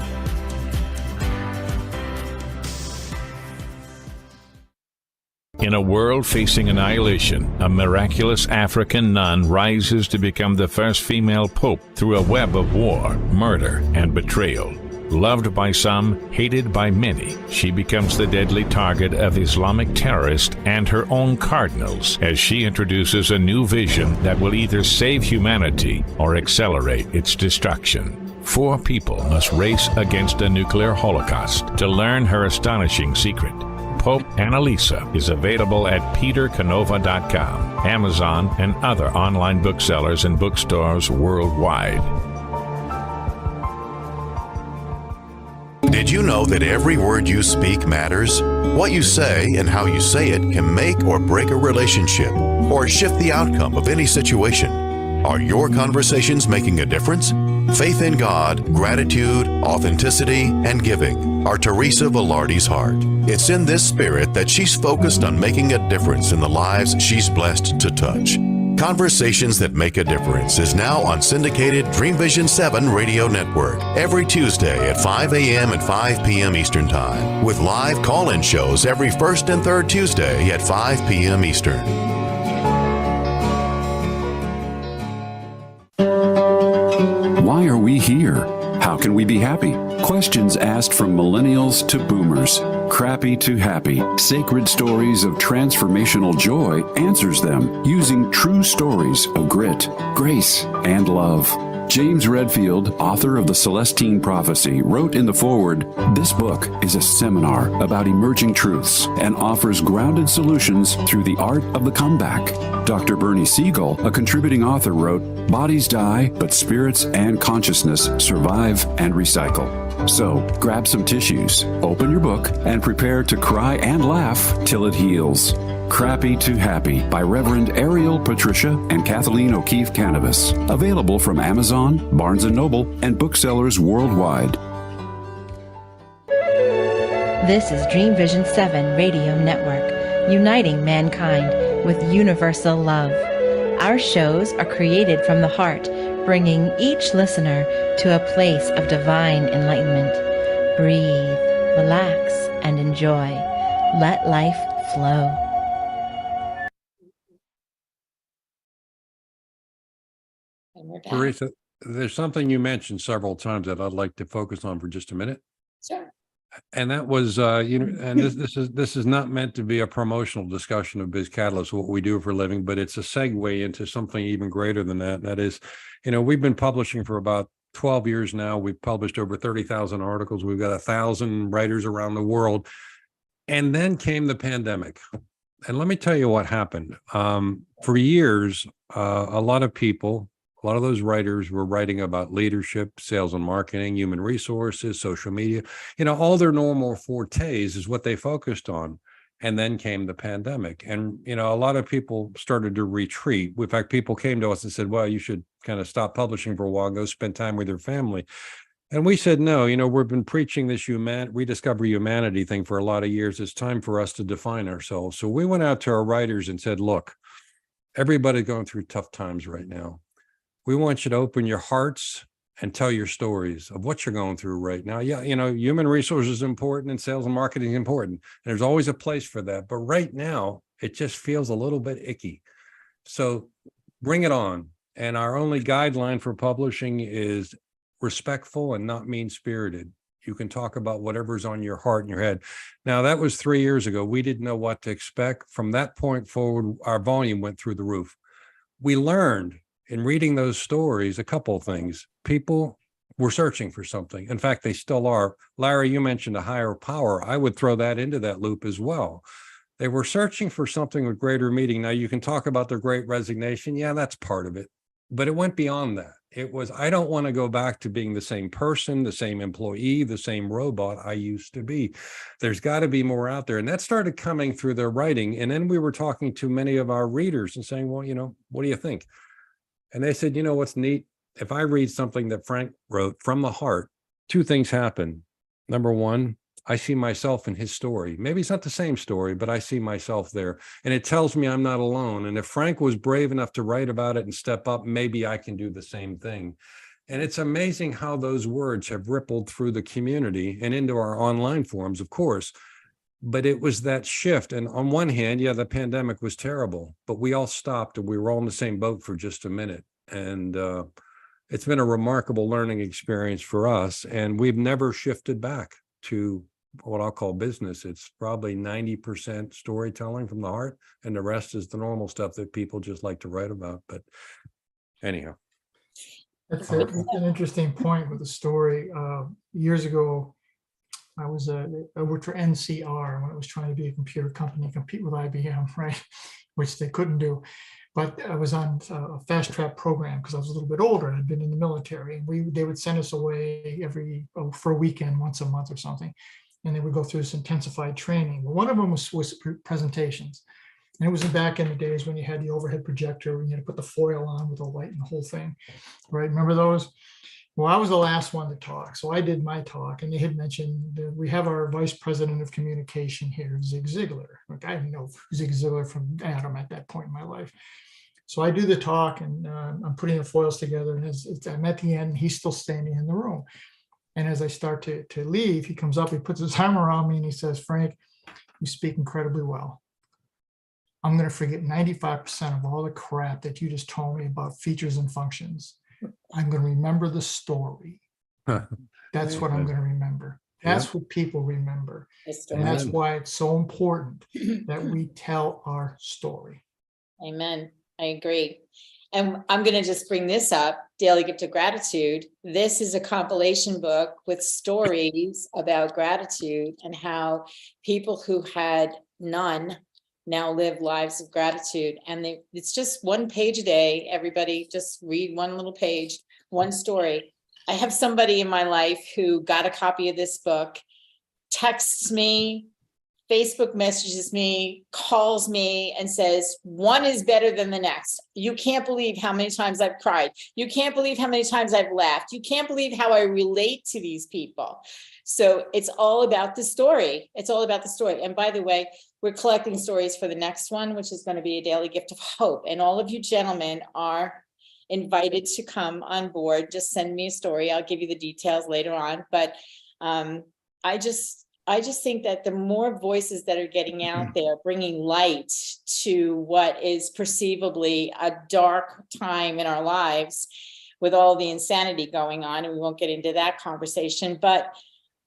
In a world facing annihilation, a miraculous African nun rises to become the first female pope through a web of war, murder, and betrayal. Loved by some, hated by many, she becomes the deadly target of Islamic terrorists and her own cardinals as she introduces a new vision that will either save humanity or accelerate its destruction. 4 people must race against a nuclear holocaust to learn her astonishing secret. Pope Annalisa is available at petercanova.com, Amazon, and other online booksellers and bookstores worldwide. Did you know that every word you speak matters? What you say and how you say it can make or break a relationship or shift the outcome of any situation. Are your conversations making a difference? Faith in God, gratitude, authenticity, and giving are Teresa Velardi's heart. It's in this spirit that she's focused on making a difference in the lives she's blessed to touch. Conversations That Make a Difference is now on syndicated Dream Vision 7 radio network every Tuesday at 5 a.m. and 5 p.m. Eastern Time, with live call-in shows every first and third Tuesday at 5 p.m. Eastern. Why are we here? How can we be happy? Questions asked from millennials to boomers. Crappy to Happy, Sacred Stories of Transformational Joy answers them using true stories of grit, grace, and love. James Redfield, author of the Celestine Prophecy, wrote in the foreword, "This book is a seminar about emerging truths and offers grounded solutions through the art of the comeback." Dr. Bernie Siegel, a contributing author, wrote, "Bodies die, but spirits and consciousness survive and recycle." So, grab some tissues, open your book, and prepare to cry and laugh till it heals. Crappy to Happy by Reverend Ariel Patricia and Kathleen O'Keefe Cannabis. Available from Amazon, Barnes & Noble, and booksellers worldwide. This is Dream Vision 7 Radio Network, uniting mankind with universal love. Our shows are created from the heart, bringing each listener to a place of divine enlightenment. Breathe, relax, and enjoy. Let life flow. And we're back. Teresa, there's something you mentioned several times that I'd like to focus on for just a minute. Sure. And that was, and this is not meant to be a promotional discussion of Biz Catalyst, what we do for a living, but it's a segue into something even greater than that. That is, we've been publishing for about 12 years now. We've published over 30,000 articles. We've got 1,000 writers around the world. And then came the pandemic. And let me tell you what happened. For years, a lot of people A lot of those writers were writing about leadership, sales and marketing, human resources, social media, all their normal fortes is what they focused on. And then came the pandemic. And, a lot of people started to retreat. In fact, people came to us and said, well, you should kind of stop publishing for a while, go spend time with your family. And we said, no, we've been preaching this rediscover humanity thing for a lot of years. It's time for us to define ourselves. So we went out to our writers and said, look, everybody's going through tough times right now. We want you to open your hearts and tell your stories of what you're going through right now. Yeah, human resources is important and sales and marketing is important. And there's always a place for that. But right now, it just feels a little bit icky. So bring it on. And our only guideline for publishing is respectful and not mean-spirited. You can talk about whatever's on your heart and your head. Now, that was 3 years ago. We didn't know what to expect. From that point forward, our volume went through the roof. We learned in reading those stories a couple of things. People were searching for something. In fact, they still are. Larry, you mentioned a higher power. I would throw that into that loop as well. They were searching for something with greater meaning. Now, you can talk about the Great Resignation. Yeah, that's part of it. But it went beyond that. It was, I don't want to go back to being the same person, the same employee, the same robot I used to be. There's got to be more out there. And that started coming through their writing. And then we were talking to many of our readers and saying, well, what do you think? And they said, what's neat? If I read something that Frank wrote from the heart, two things happen. Number one, I see myself in his story. Maybe it's not the same story, but I see myself there. And it tells me I'm not alone. And if Frank was brave enough to write about it and step up, maybe I can do the same thing. And it's amazing how those words have rippled through the community and into our online forums, of course. But it was that shift. And on one hand, yeah, the pandemic was terrible, but we all stopped and we were all in the same boat for just a minute. And it's been a remarkable learning experience for us. And we've never shifted back to what I'll call business. It's probably 90% storytelling from the heart, and the rest is the normal stuff that people just like to write about. But anyhow. That's an interesting point with the story. Years ago, I worked for NCR when it was trying to be a computer company, compete with IBM, right? Which they couldn't do. But I was on a fast track program because I was a little bit older. I'd been in the military, and they would send us away for a weekend, once a month or something. And they would go through this intensified training. Well, one of them was presentations. And it was back in the days when you had the overhead projector and you had to put the foil on with the light and the whole thing, right? Remember those? Well, I was the last one to talk. So I did my talk, and they had mentioned that we have our vice president of communication here, Zig Ziglar. Like, I didn't know Zig Ziglar from Adam at that point in my life. So I do the talk, and I'm putting the foils together, and I'm at the end, he's still standing in the room. And as I start to leave, he comes up, he puts his arm around me, and he says, Frank, you speak incredibly well. I'm going to forget 95% of all the crap that you just told me about features and functions. I'm going to remember the story. That's what I'm going to remember. That's what people remember. And that's why it's so important that we tell our story. Amen. I agree. And I'm going to just bring this up, Daily Gift of Gratitude. This is a compilation book with stories about gratitude and how people who had none now live lives of gratitude. And it's just one page a day. Everybody just read one little page, one story. I have somebody in my life who got a copy of this book, texts me, Facebook messages me, calls me, and says, one is better than the next. You can't believe how many times I've cried. You can't believe how many times I've laughed. You can't believe how I relate to these people. So it's all about the story. It's all about the story. And by the way, we're collecting stories for the next one, which is going to be a daily gift of hope. And all of you gentlemen are invited to come on board. Just send me a story. I'll give you the details later on. But I just think that the more voices that are getting out there, bringing light to what is perceivably a dark time in our lives with all the insanity going on, and we won't get into that conversation, but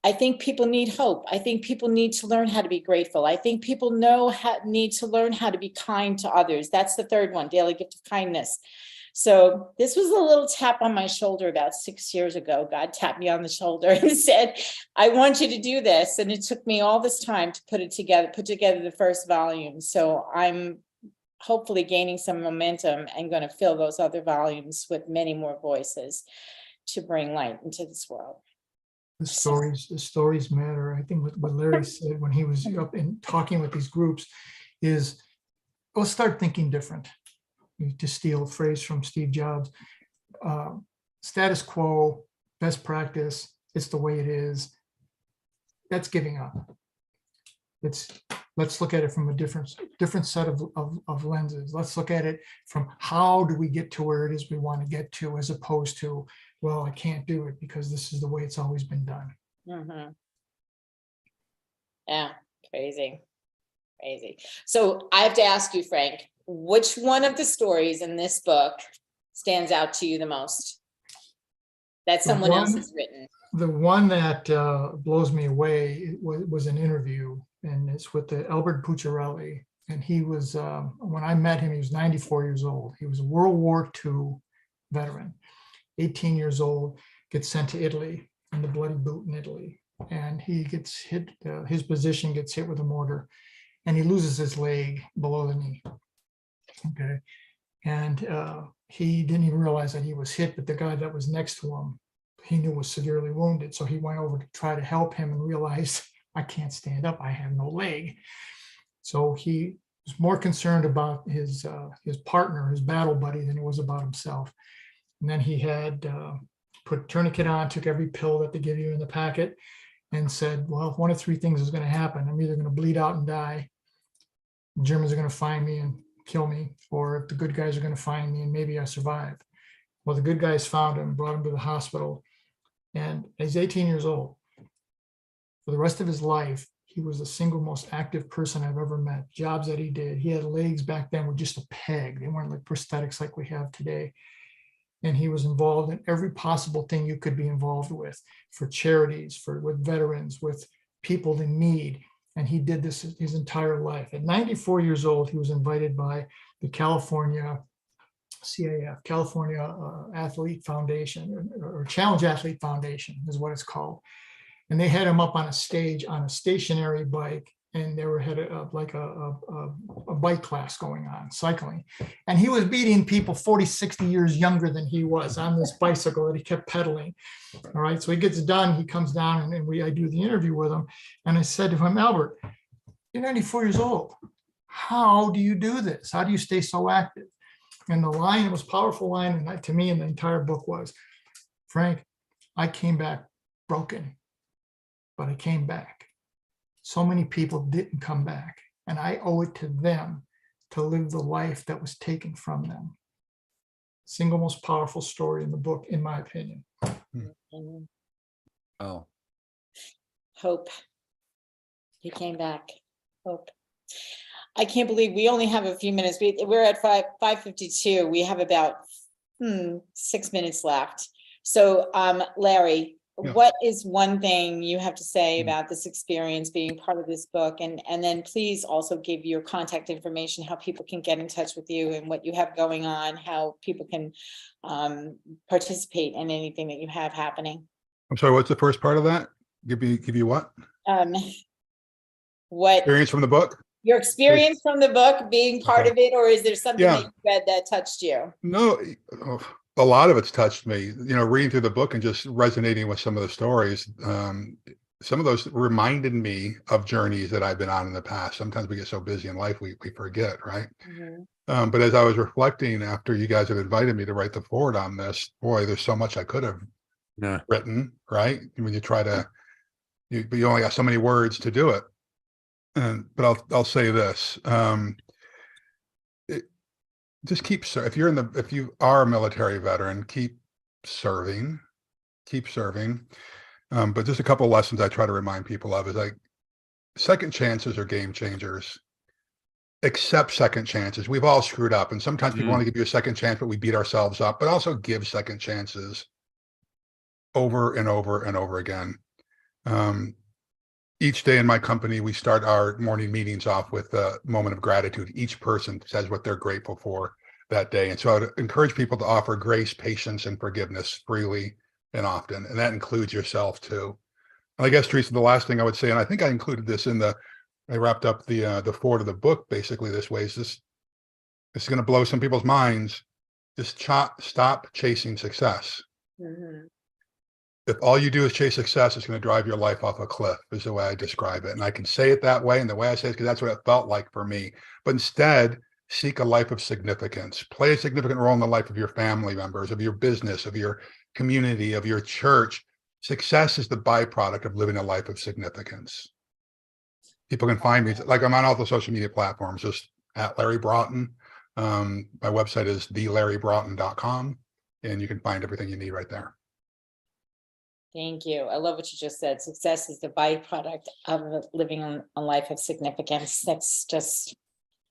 I think people need hope. I think people need to learn how to be grateful. I think people need to learn how to be kind to others. That's the third one, daily gift of kindness. So this was a little tap on my shoulder about 6 years ago. God tapped me on the shoulder and said, I want you to do this. And it took me all this time to put together the first volume. So I'm hopefully gaining some momentum and going to fill those other volumes with many more voices to bring light into this world. The stories matter. I think what Larry said when he was up and talking with these groups is, let's start thinking different. To steal a phrase from Steve Jobs, status quo, best practice, it's the way it is. That's giving up. Let's look at it from a different set of lenses. Let's look at it from how do we get to where it is we want to get to, as opposed to, well, I can't do it because this is the way it's always been done. Mm-hmm. Yeah, crazy. So I have to ask you, Frank, which one of the stories in this book stands out to you the most that someone else has written? The one that blows me away was an interview, and it's with Albert Pucciarelli. And he was, when I met him, he was 94 years old. He was a World War II veteran, 18 years old, gets sent to Italy, in the bloody boot in Italy. And he gets hit, his position gets hit with a mortar, and he loses his leg below the knee. Okay. And he didn't even realize that he was hit, but the guy that was next to him, he knew was severely wounded. So he went over to try to help him and realized, I can't stand up, I have no leg. So he was more concerned about his partner, his battle buddy, than he was about himself. And then he had put a tourniquet on, took every pill that they give you in the packet, and said, well, one of three things is going to happen. I'm either going to bleed out and die, the Germans are going to find me and kill me, or if the good guys are going to find me and maybe I survive. Well, the good guys found him, brought him to the hospital, and he's 18 years old. For the rest of his life, he was the single most active person I've ever met. Jobs that he did, he had legs back then with just a peg. They weren't like prosthetics like we have today. And he was involved in every possible thing you could be involved with, for charities, with veterans, with people in need. And he did this his entire life. At 94 years old, he was invited by the California CAF, California Athlete Foundation, or Challenge Athlete Foundation is what it's called. And they had him up on a stage on a stationary bike, and they had a bike class going on, cycling. And he was beating people 40, 60 years younger than he was on this bicycle that he kept pedaling. All right, so he gets done, he comes down, and I do the interview with him. And I said to him, Albert, you're 94 years old. How do you do this? How do you stay so active? And the line, the most powerful line to me in the entire book was, Frank, I came back broken, but I came back. So many people didn't come back, and I owe it to them to live the life that was taken from them. Single most powerful story in the book, in my opinion. Oh, Hope. He came back. Hope. I can't believe we only have a few minutes. We're at 5:52. We have about 6 minutes left. So, Larry, Yeah. what is one thing you have to say about this experience being part of this book? And then please also give your contact information, how people can get in touch with you and what you have going on, how people can participate in anything that you have happening. I'm sorry, what's the first part of that? Give you what? What Experience from the book? your experience from the book, being part of it, or is there something Yeah. that you read that touched you? No, a lot of it's touched me, reading through the book and just resonating with some of the stories. Some of those reminded me of journeys that I've been on in the past. Sometimes we get so busy in life, we forget, right? Mm-hmm. But as I was reflecting after you guys had invited me to write the foreword on this, boy, there's so much I could have written, right? When you try to, but you only got so many words to do it. But I'll say this. Just keep serving. If you are a military veteran, keep serving. But just a couple of lessons I try to remind people of is like, second chances are game changers. Accept second chances. We've all screwed up, and sometimes people want to give you a second chance, but we beat ourselves up. But also give second chances over and over and over again. Each day in my company, we start our morning meetings off with a moment of gratitude. Each person says what they're grateful for that day. And so I would encourage people to offer grace, patience, and forgiveness freely and often. And that includes yourself too. And I guess, Teresa, the last thing I would say, and I think I included this I wrapped up the forward of the book basically this way, is this: This is going to blow some people's minds. Just stop chasing success. Mhm. If all you do is chase success, it's going to drive your life off a cliff, is the way I describe it. And I can say it that way. And the way I say it, because that's what it felt like for me. But instead, seek a life of significance. Play a significant role in the life of your family members, of your business, of your community, of your church. Success is the byproduct of living a life of significance. People can find me, like I'm on all the social media platforms, just at Larry Broughton. My website is thelarrybroughton.com, and you can find everything you need right there. Thank you. I love what you just said. Success is the byproduct of living a life of significance. That's just,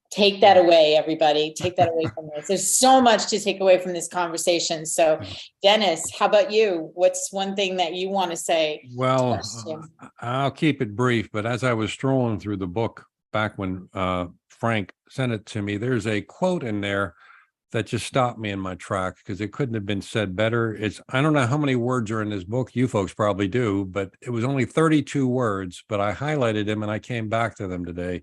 take that away, everybody. Take that away from this. There's so much to take away from this conversation. So, Dennis, how about you? What's one thing that you want to say? Well, I'll keep it brief, but as I was strolling through the book back when Frank sent it to me, there's a quote in there that just stopped me in my tracks because it couldn't have been said better. I don't know how many words are in this book. You folks probably do, but it was only 32 words, but I highlighted them and I came back to them today.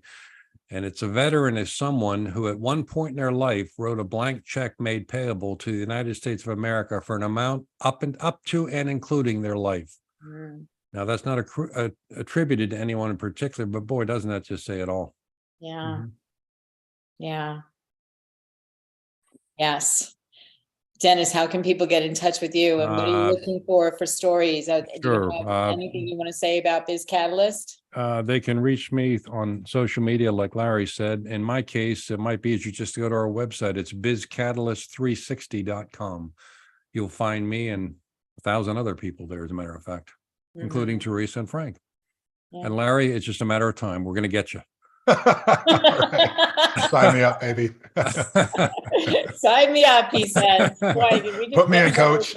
And it's, a veteran is someone who at one point in their life wrote a blank check made payable to the United States of America for an amount up to and including their life. Mm. Now, that's not attributed to anyone in particular, but boy, doesn't that just say it all? Yeah. Mm-hmm. Yeah. Yes. Dennis, how can people get in touch with you? And what are you looking for stories? Do Sure. you have anything you want to say about Biz Catalyst? They can reach me on social media, like Larry said. In my case, it might be easier just to go to our website. It's bizcatalyst360.com. You'll find me and 1,000 other people there, as a matter of fact, including Teresa and Frank. Yeah. And Larry, it's just a matter of time. We're going to get you. Sign me up, baby. Sign me up, he said. Put me in, coach.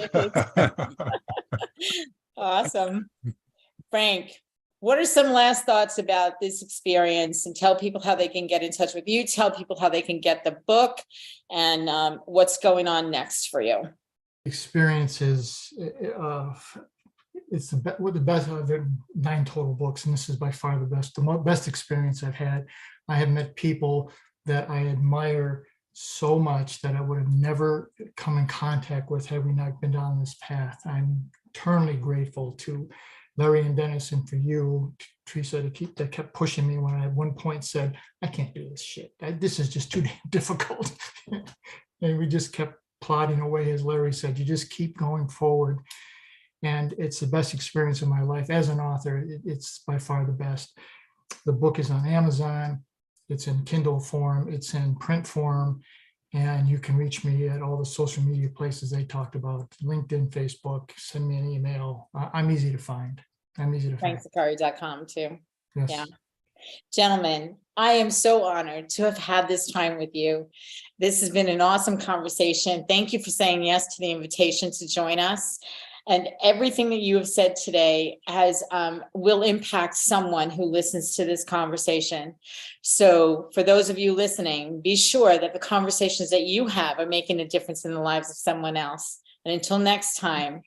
Awesome. Frank, what are some last thoughts about this experience? And tell people how they can get in touch with you. Tell people how they can get the book and what's going on next for you. Experience is it's the best. I've written 9 total books, and this is by far the best experience I've had. I have met people that I admire so much that I would have never come in contact with had we not been down this path. I'm eternally grateful to Larry and Dennis, and for you, Teresa, that kept pushing me when I at one point said, I can't do this shit. This is just too damn difficult. And we just kept plodding away, as Larry said. You just keep going forward. And it's the best experience of my life. As an author, it's by far the best. The book is on Amazon. It's in Kindle form. It's in print form. And you can reach me at all the social media places they talked about, LinkedIn, Facebook, send me an email. I'm easy to find. Zaccari.com too. Yes. Yeah. Gentlemen, I am so honored to have had this time with you. This has been an awesome conversation. Thank you for saying yes to the invitation to join us. And everything that you have said today will impact someone who listens to this conversation. So for those of you listening, be sure that the conversations that you have are making a difference in the lives of someone else. And until next time,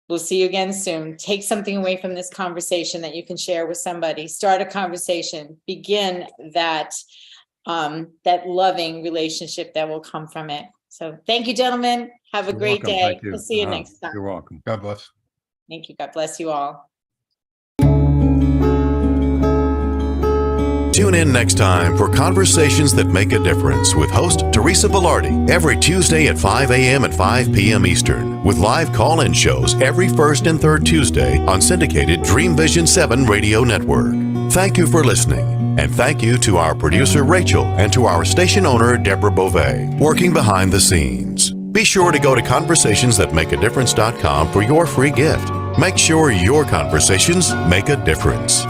we'll see you again soon. Take something away from this conversation that you can share with somebody. Start a conversation. Begin that loving relationship that will come from it. So thank you, gentlemen. Have a great day. We'll see you next time. You're welcome. God bless. Thank you. God bless you all. Tune in next time for Conversations That Make a Difference with host Teresa Velardi every Tuesday at 5 a.m. and 5 p.m. Eastern, with live call-in shows every first and third Tuesday on syndicated Dream Vision 7 radio network. Thank you for listening. And thank you to our producer, Rachel, and to our station owner, Deborah Beauvais, working behind the scenes. Be sure to go to conversationsthatmakeadifference.com for your free gift. Make sure your conversations make a difference.